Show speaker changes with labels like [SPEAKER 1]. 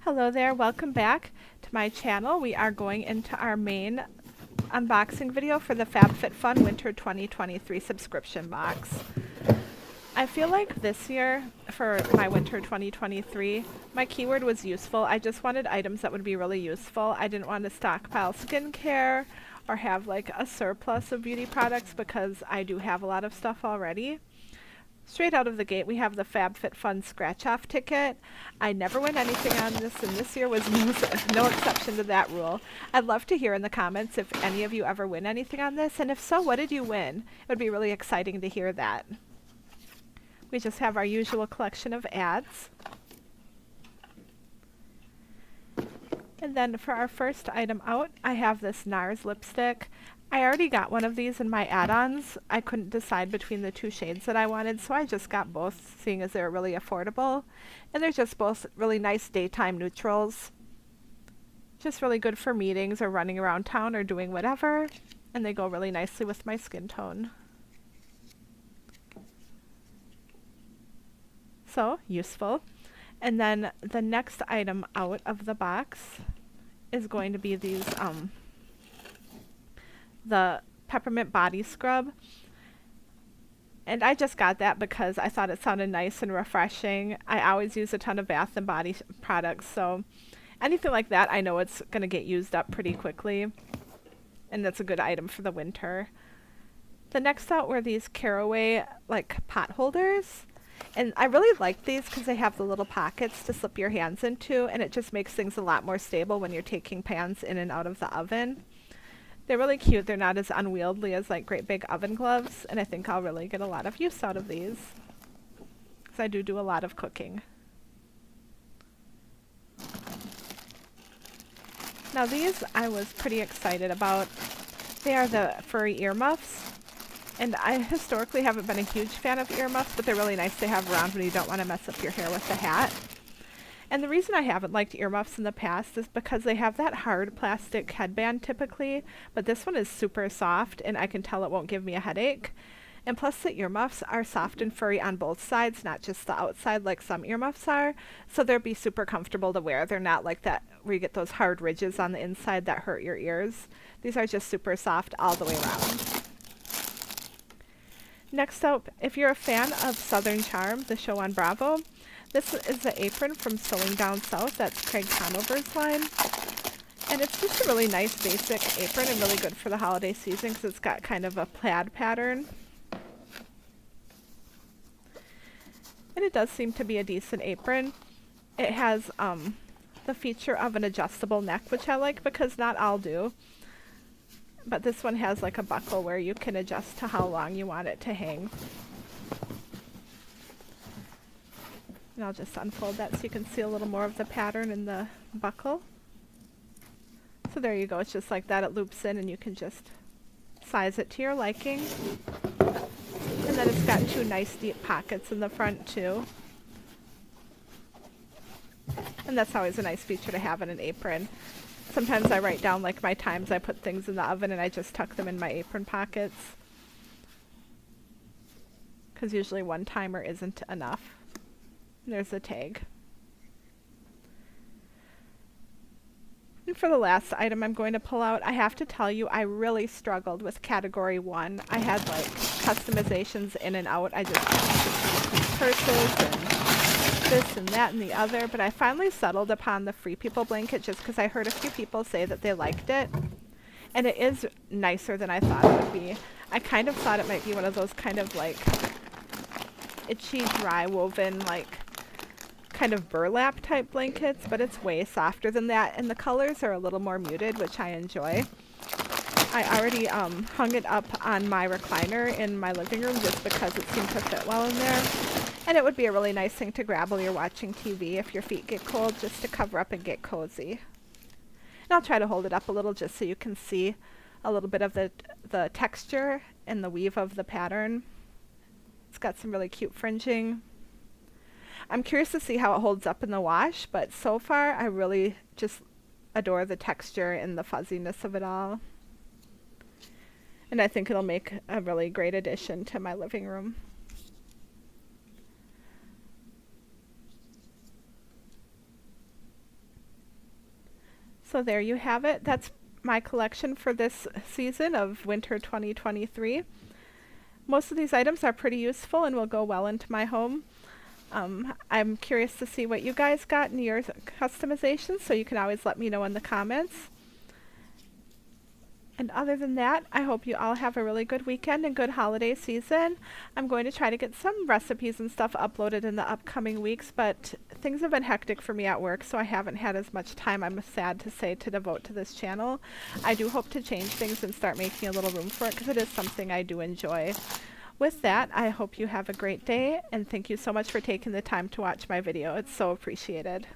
[SPEAKER 1] Hello there, welcome back to my channel. We are going into our main unboxing video for the FabFitFun Winter 2023 subscription box. I feel like this year, for my Winter 2023, my keyword was useful. I just wanted items that would be really useful. I didn't want to stockpile skincare or have like a surplus of beauty products because I do have a lot of stuff already. Straight out of the gate, we have the FabFitFun scratch-off ticket. I never win anything on this, and this year was no exception to that rule. I'd love to hear in the comments if any of you ever win anything on this, and if so, what did you win? It would be really exciting to hear that. We just have our usual collection of ads. And then for our first item out, I have this NARS lipstick. I already got one of these in my add-ons. I couldn't decide between the two shades that I wanted, so I just got both, seeing as they're really affordable. And they're just both really nice daytime neutrals. Just really good for meetings or running around town or doing whatever. And they go really nicely with my skin tone. So, useful. And then the next item out of the box is going to be these, the peppermint body scrub, and I just got that because I thought it sounded nice and refreshing. I always use a ton of bath and body products, so anything like that I know it's gonna get used up pretty quickly, and that's a good item for the winter. The next out were these Caraway like pot holders, and I really like these because they have the little pockets to slip your hands into, and it just makes things a lot more stable when you're taking pans in and out of the oven. They're really cute. They're not as unwieldy as like great big oven gloves, and I think I'll really get a lot of use out of these because I do a lot of cooking. Now these I was pretty excited about. They are the furry earmuffs, and I historically haven't been a huge fan of earmuffs, but they're really nice to have around when you don't want to mess up your hair with the hat. And the reason I haven't liked earmuffs in the past is because they have that hard plastic headband typically, but this one is super soft and I can tell it won't give me a headache. And plus the earmuffs are soft and furry on both sides, not just the outside like some earmuffs are, so they'll be super comfortable to wear. They're not like that where you get those hard ridges on the inside that hurt your ears. These are just super soft all the way around. Next up, if you're a fan of Southern Charm, the show on Bravo, this is the apron from Sewing Down South. That's Craig Conover's line. And it's just a really nice basic apron and really good for the holiday season because it's got kind of a plaid pattern. And it does seem to be a decent apron. It has the feature of an adjustable neck, which I like because not all do. But this one has like a buckle where you can adjust to how long you want it to hang. And I'll just unfold that so you can see a little more of the pattern in the buckle. So there you go, it's just like that. It loops in and you can just size it to your liking. And then it's got two nice deep pockets in the front too. And that's always a nice feature to have in an apron. Sometimes I write down like my times I put things in the oven and I just tuck them in my apron pockets. Because usually one timer isn't enough. There's the tag. And for the last item I'm going to pull out, I have to tell you I really struggled with category 1. I had like customizations in and out. I just purses and this and that and the other, but I finally settled upon the Free People blanket just because I heard a few people say that they liked it. And it is nicer than I thought it would be. I kind of thought it might be one of those kind of like itchy, dry woven, like kind of burlap type blankets, but it's way softer than that, and the colors are a little more muted, which I enjoy. I already hung it up on my recliner in my living room just because it seemed to fit well in there, and it would be a really nice thing to grab while you're watching TV if your feet get cold, just to cover up and get cozy. And I'll try to hold it up a little just so you can see a little bit of the texture and the weave of the pattern. It's got some really cute fringing. I'm curious to see how it holds up in the wash, but so far I really just adore the texture and the fuzziness of it all. And I think it'll make a really great addition to my living room. So there you have it. That's my collection for this season of winter 2023. Most of these items are pretty useful and will go well into my home. I'm curious to see what you guys got in your customizations, so you can always let me know in the comments. And other than that, I hope you all have a really good weekend and good holiday season. I'm going to try to get some recipes and stuff uploaded in the upcoming weeks, but things have been hectic for me at work, so I haven't had as much time, I'm sad to say, to devote to this channel. I do hope to change things and start making a little room for it, because it is something I do enjoy. With that, I hope you have a great day, and thank you so much for taking the time to watch my video. It's so appreciated.